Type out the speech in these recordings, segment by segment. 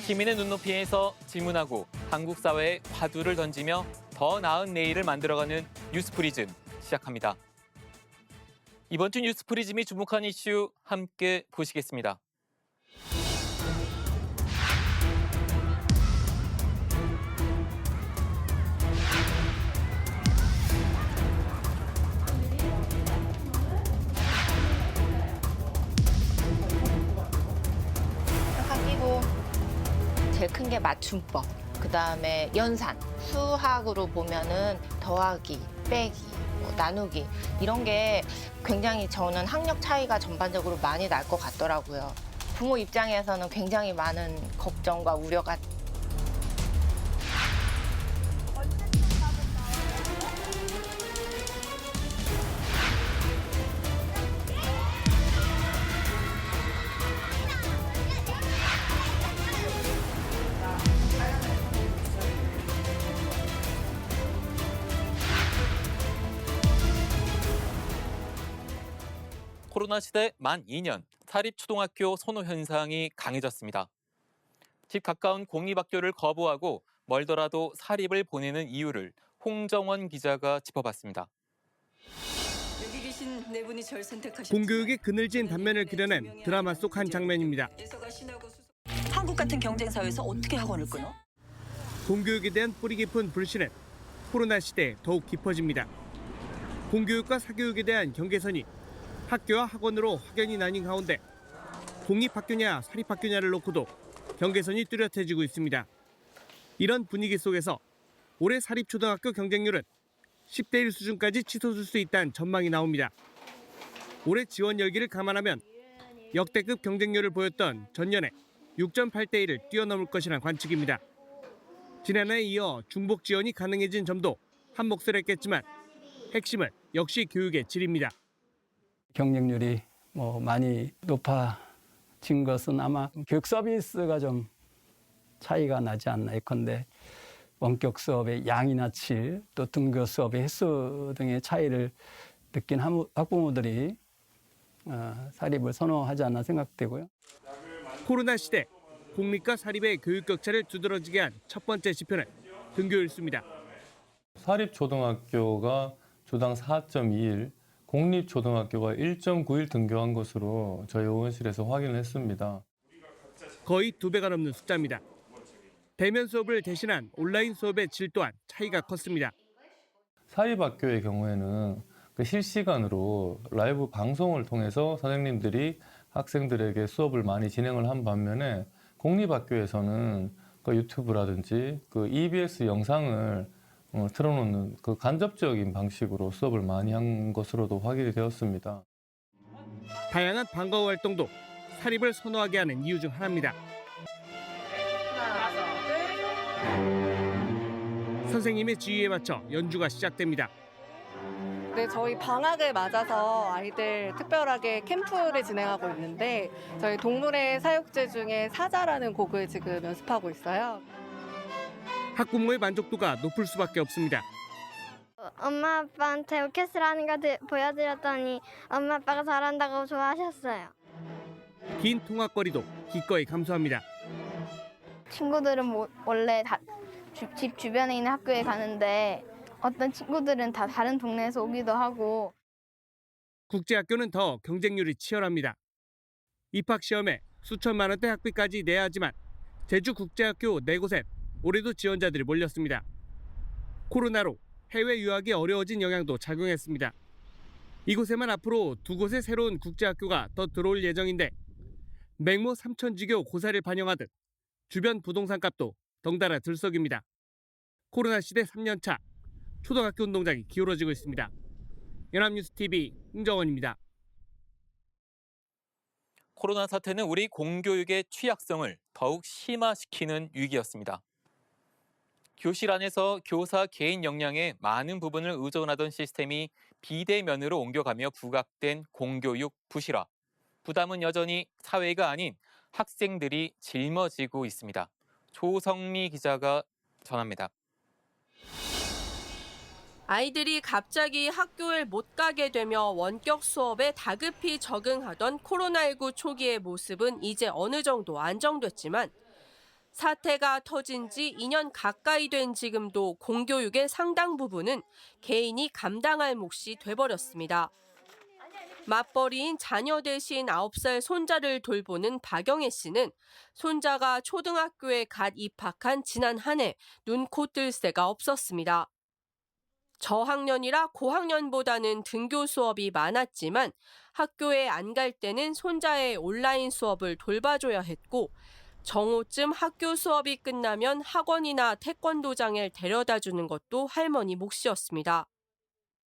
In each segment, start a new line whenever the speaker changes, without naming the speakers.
시민의 눈높이에서 질문하고 한국 사회에 화두를 던지며 더 나은 내일을 만들어가는 뉴스프리즘 시작합니다. 이번 주 뉴스프리즘이 주목한 이슈 함께 보시겠습니다.
끼고 제일 큰 게 맞춤법, 그다음에 연산, 수학으로 보면은 더하기, 빼기, 나누기 이런 게 굉장히 저는 학력 차이가 전반적으로 많이 날 것 같더라고요. 부모 입장에서는 굉장히 많은 걱정과 우려가
코로나 시대 만 2년, 사립초등학교 선호 현상이 강해졌습니다. 집 가까운 공립학교를 거부하고 멀더라도 사립을 보내는 이유를 홍정원 기자가 짚어봤습니다.
여기 계신 네 분이 절 선택하셨지만
공교육의 그늘진 단면을 그려낸 드라마 속 한 장면입니다.
한국 같은 경쟁 사회에서 어떻게 학원을 끊어?
공교육에 대한 뿌리 깊은 불신은 코로나 시대에 더욱 깊어집니다. 공교육과 사교육에 대한 경계선이 학교와 학원으로 확연히 나뉜 가운데 공립학교냐 사립학교냐를 놓고도 경계선이 뚜렷해지고 있습니다. 이런 분위기 속에서 올해 사립초등학교 경쟁률은 10대 1 수준까지 치솟을 수 있다는 전망이 나옵니다. 올해 지원 열기를 감안하면 역대급 경쟁률을 보였던 전년에 6.8대 1을 뛰어넘을 것이란 관측입니다. 지난해에 이어 중복 지원이 가능해진 점도 한몫을 했겠지만 핵심은 역시 교육의 질입니다.
경쟁률이 많이 높아진 것은 아마 교육 서비스가 좀 차이가 나지 않나 예컨대 원격 수업의 양이나 질, 또 등교 수업의 횟수 등의 차이를 느낀 학부모들이 사립을 선호하지 않나 생각되고요.
코로나 시대 공립과 사립의 교육 격차를 두드러지게 한 첫 번째 지표는 등교일 수입니다.
사립초등학교가 주당 4.21, 공립초등학교가 1.91 등교한 것으로 저희 의원실에서 확인을 했습니다.
거의 2배가 넘는 숫자입니다. 대면 수업을 대신한 온라인 수업의 질 또한 차이가 컸습니다.
사립학교의 경우에는 실시간으로 라이브 방송을 통해서 선생님들이 학생들에게 수업을 많이 진행을 한 반면에 공립학교에서는 유튜브라든지 EBS 영상을 틀어놓는 간접적인 방식으로 수업을 많이 한 것으로도 확인이 되었습니다.
다양한 방과후 활동도 사립을 선호하게 하는 이유 중 하나입니다. 선생님의 지휘에 맞춰 연주가 시작됩니다.
네, 저희 방학을 맞아서 아이들 특별하게 캠프를 진행하고 있는데 저희 동물의 사육제 중에 사자라는 곡을 지금 연습하고 있어요.
학부모의 만족도가 높을 수밖에 없습니다.
엄마 아빠한테 오케스트라 하는 거 보여드렸더니 엄마 아빠가 잘한다고 좋아하셨어요.
긴 통학거리도 기꺼이 감수합니다.
친구들은 원래 집 주변에 있는 학교에 가는데 어떤 친구들은 다 다른 동네에서 오기도 하고.
국제학교는 더 경쟁률이 치열합니다. 입학시험에 수천만 원대 학비까지 내야 하지만 제주국제학교 4곳엔 올해도 지원자들이 몰렸습니다. 코로나로 해외 유학이 어려워진 영향도 작용했습니다. 이곳에만 앞으로 2곳의 새로운 국제학교가 더 들어올 예정인데 맹모 삼천지교 고사를 반영하듯 주변 부동산 값도 덩달아 들썩입니다. 코로나 시대 3년차 초등학교 운동장이 기울어지고 있습니다. 연합뉴스TV 홍정원입니다.
코로나 사태는 우리 공교육의 취약성을 더욱 심화시키는 위기였습니다. 교실 안에서 교사 개인 역량의 많은 부분을 의존하던 시스템이 비대면으로 옮겨가며 부각된 공교육 부실화. 부담은 여전히 사회가 아닌 학생들이 짊어지고 있습니다. 조성미 기자가 전합니다.
아이들이 갑자기 학교에 못 가게 되며 원격 수업에 다급히 적응하던 코로나19 초기의 모습은 이제 어느 정도 안정됐지만 사태가 터진 지 2년 가까이 된 지금도 공교육의 상당 부분은 개인이 감당할 몫이 돼버렸습니다. 맞벌이인 자녀 대신 9살 손자를 돌보는 박영애 씨는 손자가 초등학교에 갓 입학한 지난 한 해 눈코 뜰 새가 없었습니다. 저학년이라 고학년보다는 등교 수업이 많았지만 학교에 안 갈 때는 손자의 온라인 수업을 돌봐줘야 했고 정오쯤 학교 수업이 끝나면 학원이나 태권도장을 데려다주는 것도 할머니 몫이었습니다.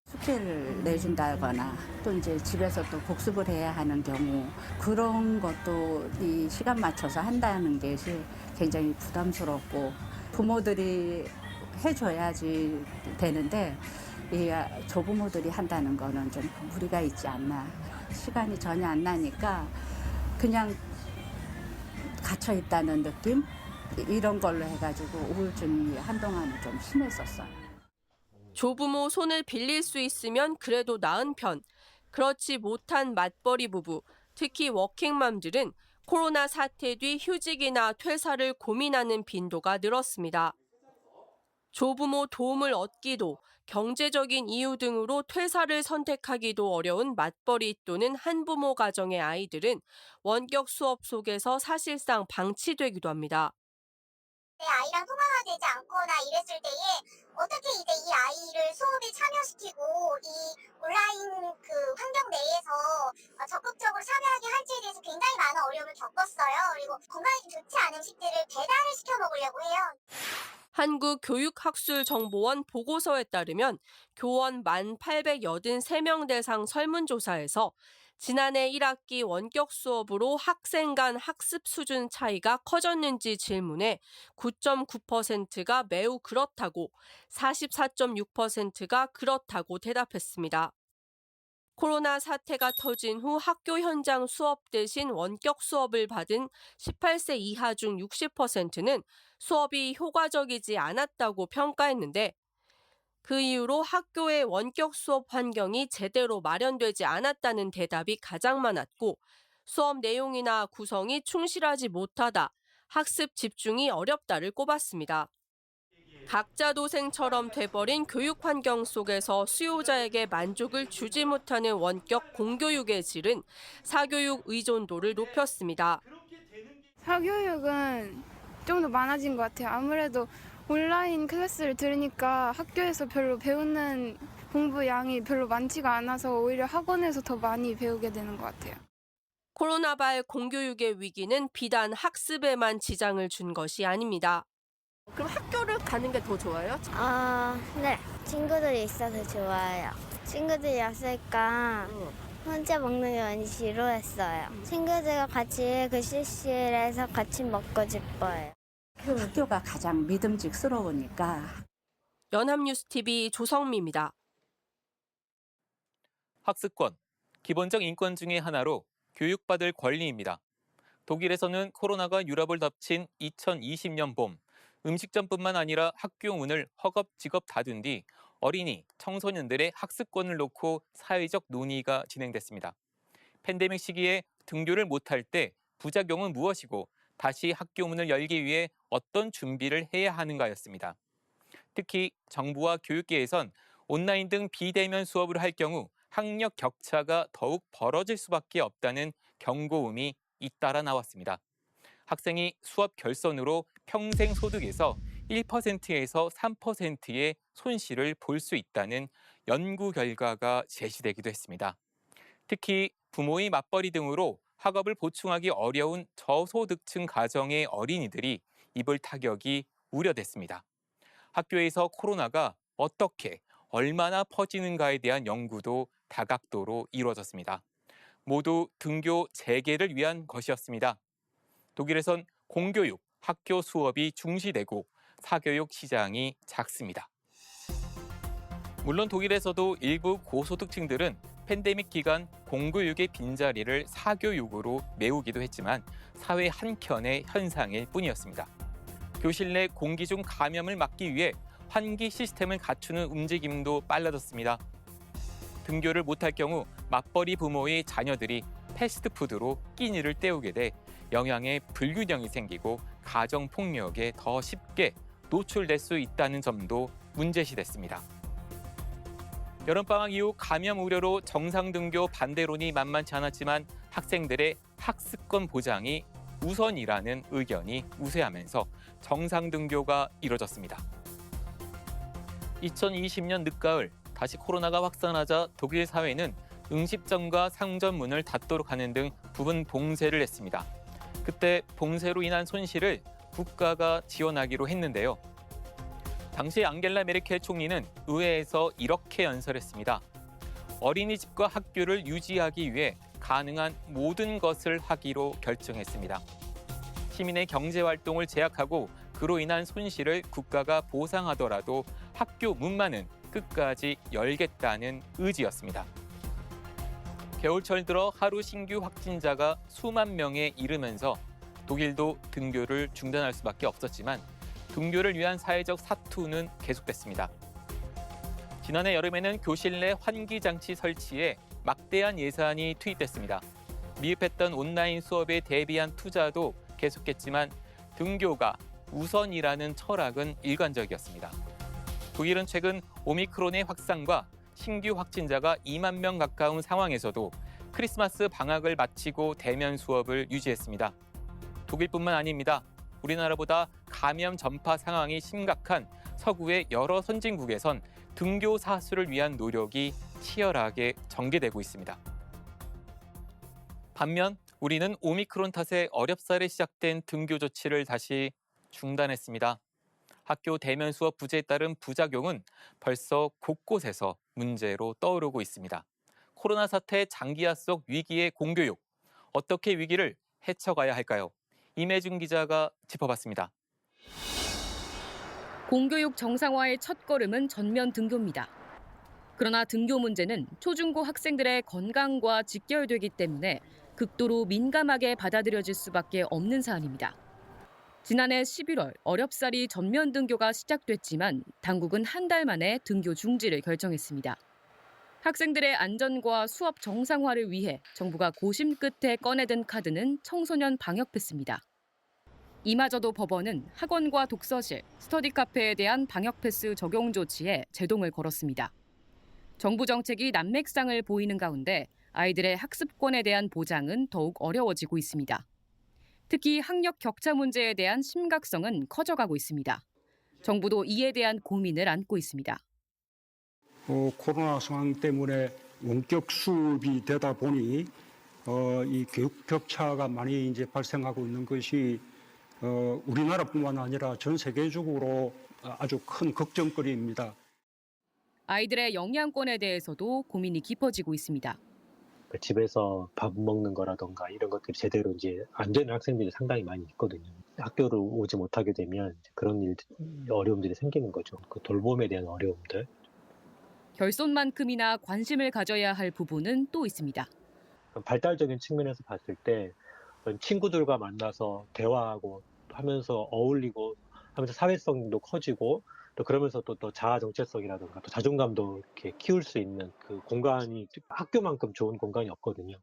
숙제를 내준다거나 또 이제 집에서 또 복습을 해야 하는 경우 그런 것도 이 시간 맞춰서 한다는 것이 굉장히 부담스럽고 부모들이 해줘야지 되는데 이 조부모들이 한다는 거는 좀 무리가 있지 않나. 시간이 전혀 안 나니까 그냥 갇혀 있다는 느낌? 이런 걸로 해가지고 우울증이 한동안은 좀 심했었어요.
조부모 손을 빌릴 수 있으면 그래도 나은 편. 그렇지 못한 맞벌이 부부, 특히 워킹맘들은 코로나 사태 뒤 휴직이나 퇴사를 고민하는 빈도가 늘었습니다. 조부모 도움을 얻기도, 경제적인 이유 등으로 퇴사를 선택하기도 어려운 맞벌이 또는 한부모 가정의 아이들은 원격 수업 속에서 사실상 방치되기도 합니다.
아이랑 통화가 되지 않거나 이랬을 때에 어떻게 이제 이 아이를 수업에 참여시키고 이 온라인 그 환경 내에서 적극적으로 참여하게 할지에 대해서 굉장히 많은 어려움을 겪었어요. 그리고 건강에 좋지 않은 음식들을 배달을 시켜 먹으려고 해요.
한국교육학술정보원 보고서에 따르면 교원 1,883명 대상 설문조사에서 지난해 1학기 원격 수업으로 학생 간 학습 수준 차이가 커졌는지 질문에 9.9%가 매우 그렇다고, 44.6%가 그렇다고 대답했습니다. 코로나 사태가 터진 후 학교 현장 수업 대신 원격 수업을 받은 18세 이하 중 60%는 수업이 효과적이지 않았다고 평가했는데 그 이후로 학교의 원격 수업 환경이 제대로 마련되지 않았다는 대답이 가장 많았고 수업 내용이나 구성이 충실하지 못하다, 학습 집중이 어렵다를 꼽았습니다. 각자 도생처럼 돼버린 교육 환경 속에서 수요자에게 만족을 주지 못하는 원격 공교육의 질은 사교육 의존도를 높였습니다.
사교육은 좀 더 많아진 것 같아요. 아무래도 온라인 클래스를 들으니까 학교에서 별로 배우는 공부 양이 별로 많지가 않아서 오히려 학원에서 더 많이 배우게 되는 것 같아요.
코로나발 공교육의 위기는 비단 학습에만 지장을 준 것이 아닙니다. 그럼 학교를 가는 게 더 좋아요?
네. 친구들이 있어서 좋아요. 친구들이 없으니까 혼자 먹는 게 많이 지루했어요. 친구들과 같이 교실에서 같이 먹고 싶어요.
학교가 가장 믿음직스러우니까.
연합뉴스TV 조성미입니다.
학습권, 기본적 인권 중의 하나로 교육받을 권리입니다. 독일에서는 코로나가 유럽을 덮친 2020년 봄, 음식점뿐만 아니라 학교 문을 허겁지겁 닫은 뒤 어린이, 청소년들의 학습권을 놓고 사회적 논의가 진행됐습니다. 팬데믹 시기에 등교를 못할 때 부작용은 무엇이고 다시 학교 문을 열기 위해 어떤 준비를 해야 하는가였습니다. 특히 정부와 교육계에선 온라인 등 비대면 수업을 할 경우 학력 격차가 더욱 벌어질 수밖에 없다는 경고음이 잇따라 나왔습니다. 학생이 수업 결손으로 평생 소득에서 1%에서 3%의 손실을 볼 수 있다는 연구 결과가 제시되기도 했습니다. 특히 부모의 맞벌이 등으로 학업을 보충하기 어려운 저소득층 가정의 어린이들이 입을 타격이 우려됐습니다. 학교에서 코로나가 어떻게, 얼마나 퍼지는가에 대한 연구도 다각도로 이루어졌습니다. 모두 등교 재개를 위한 것이었습니다. 독일에선 공교육, 학교 수업이 중시되고 사교육 시장이 작습니다. 물론 독일에서도 일부 고소득층들은 팬데믹 기간 공교육의 빈자리를 사교육으로 메우기도 했지만 사회 한켠의 현상일 뿐이었습니다. 교실 내 공기 중 감염을 막기 위해 환기 시스템을 갖추는 움직임도 빨라졌습니다. 등교를 못할 경우 맞벌이 부모의 자녀들이 패스트푸드로 끼니를 때우게 돼 영양의 불균형이 생기고 가정폭력에 더 쉽게 노출될 수 있다는 점도 문제시됐습니다. 여름방학 이후 감염 우려로 정상등교 반대론이 만만치 않았지만 학생들의 학습권 보장이 우선이라는 의견이 우세하면서 정상등교가 이뤄졌습니다. 2020년 늦가을 다시 코로나가 확산하자 독일 사회는 음식점과 상점 문을 닫도록 하는 등 부분 봉쇄를 했습니다. 그때 봉쇄로 인한 손실을 국가가 지원하기로 했는데요. 당시 앙겔라 메르켈 총리는 의회에서 이렇게 연설했습니다. 어린이집과 학교를 유지하기 위해 가능한 모든 것을 하기로 결정했습니다. 시민의 경제활동을 제약하고 그로 인한 손실을 국가가 보상하더라도 학교 문만은 끝까지 열겠다는 의지였습니다. 겨울철 들어 하루 신규 확진자가 수만 명에 이르면서 독일도 등교를 중단할 수밖에 없었지만 등교를 위한 사회적 사투는 계속됐습니다. 지난해 여름에는 교실 내 환기장치 설치에 막대한 예산이 투입됐습니다. 미흡했던 온라인 수업에 대비한 투자도 계속했지만 등교가 우선이라는 철학은 일관적이었습니다. 독일은 최근 오미크론의 확산과 신규 확진자가 2만 명 가까운 상황에서도 크리스마스 방학을 마치고 대면 수업을 유지했습니다. 독일뿐만 아닙니다. 우리나라보다 감염 전파 상황이 심각한 서구의 여러 선진국에선 등교 사수를 위한 노력이 치열하게 전개되고 있습니다. 반면 우리는 오미크론 탓에 어렵사리 시작된 등교 조치를 다시 중단했습니다. 학교 대면 수업 부재에 따른 부작용은 벌써 곳곳에서 문제로 떠오르고 있습니다. 코로나 사태 장기화 속 위기의 공교육, 어떻게 위기를 헤쳐가야 할까요? 임혜준 기자가 짚어봤습니다.
공교육 정상화의 첫걸음은 전면 등교입니다. 그러나 등교 문제는 초중고 학생들의 건강과 직결되기 때문에 극도로 민감하게 받아들여질 수밖에 없는 사안입니다. 지난해 11월 어렵사리 전면 등교가 시작됐지만 당국은 한 달 만에 등교 중지를 결정했습니다. 학생들의 안전과 수업 정상화를 위해 정부가 고심 끝에 꺼내든 카드는 청소년 방역 패스입니다. 이마저도 법원은 학원과 독서실, 스터디 카페에 대한 방역 패스 적용 조치에 제동을 걸었습니다. 정부 정책이 난맥상을 보이는 가운데 아이들의 학습권에 대한 보장은 더욱 어려워지고 있습니다. 특히 학력 격차 문제에 대한 심각성은 커져가고 있습니다. 정부도 이에 대한 고민을 안고 있습니다.
코로나 상황 때문에 원격 수업이 되다 보니 이 교육 격차가 많이 이제 발생하고 있는 것이 우리나라뿐만 아니라 전 세계적으로 아주 큰 걱정거리입니다.
아이들의 영양권에 대해서도 고민이 깊어지고 있습니다.
집에서 밥 먹는 거라던가 이런 것들이 제대로 이제 안 되는 학생들이 상당히 많이 있거든요. 학교를 오지 못하게 되면 그런 어려움들이 생기는 거죠. 그 돌봄에 대한 어려움들.
결손만큼이나 관심을 가져야 할 부분은 또 있습니다.
발달적인 측면에서 봤을 때 친구들과 만나서 대화하고 하면서 어울리고 하면서 사회성도 커지고 또 그러면서 또 자아 정체성이라든가 또 자존감도 이렇게 키울 수 있는 그 공간이 학교만큼 좋은 공간이 없거든요.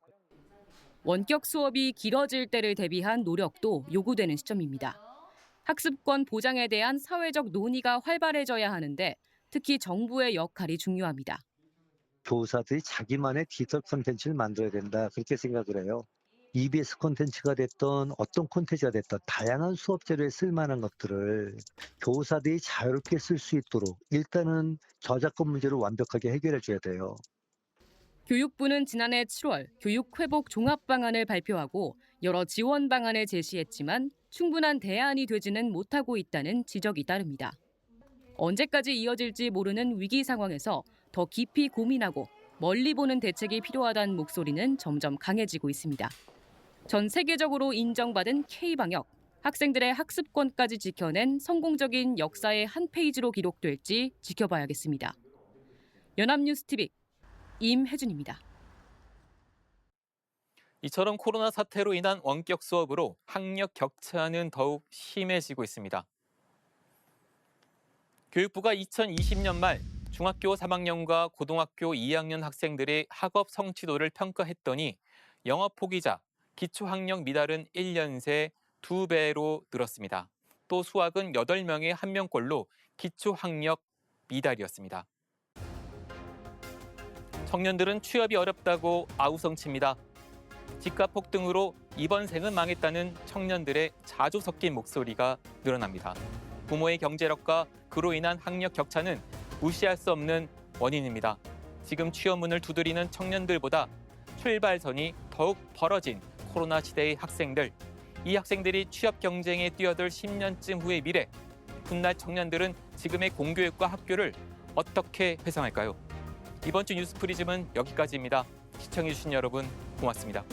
원격 수업이 길어질 때를 대비한 노력도 요구되는 시점입니다. 학습권 보장에 대한 사회적 논의가 활발해져야 하는데 특히 정부의 역할이 중요합니다.
교사들이 자기만의 디지털 콘텐츠를 만들어야 된다 그렇게 생각을 해요. EBS 콘텐츠가 됐던 어떤 콘텐츠가 됐던 다양한 수업 재료에 쓸만한 것들을 교사들이 자유롭게 쓸 수 있도록 일단은 저작권 문제를 완벽하게 해결해 줘야 돼요.
교육부는 지난해 7월 교육회복 종합방안을 발표하고 여러 지원 방안을 제시했지만 충분한 대안이 되지는 못하고 있다는 지적이 따릅니다. 언제까지 이어질지 모르는 위기 상황에서 더 깊이 고민하고 멀리 보는 대책이 필요하다는 목소리는 점점 강해지고 있습니다. 전 세계적으로 인정받은 K방역, 학생들의 학습권까지 지켜낸 성공적인 역사의 한 페이지로 기록될지 지켜봐야겠습니다. 연합뉴스TV 임혜준입니다.
이처럼 코로나 사태로 인한 원격 수업으로 학력 격차는 더욱 심해지고 있습니다. 교육부가 2020년 말 중학교 3학년과 고등학교 2학년 학생들의 학업 성취도를 평가했더니 영어 포기자, 기초학력 미달은 1년 새 2배로 늘었습니다. 또 수학은 8명에 1명꼴로 기초학력 미달이었습니다. 청년들은 취업이 어렵다고 아우성칩니다. 집값 폭등으로 이번 생은 망했다는 청년들의 자주 섞인 목소리가 늘어납니다. 부모의 경제력과 그로 인한 학력 격차는 무시할 수 없는 원인입니다. 지금 취업문을 두드리는 청년들보다 출발선이 더욱 벌어진 코로나 시대의 학생들, 이 학생들이 취업 경쟁에 뛰어들 10년쯤 후의 미래, 훗날 청년들은 지금의 공교육과 학교를 어떻게 회상할까요? 이번 주 뉴스 프리즘은 여기까지입니다. 시청해주신 여러분 고맙습니다.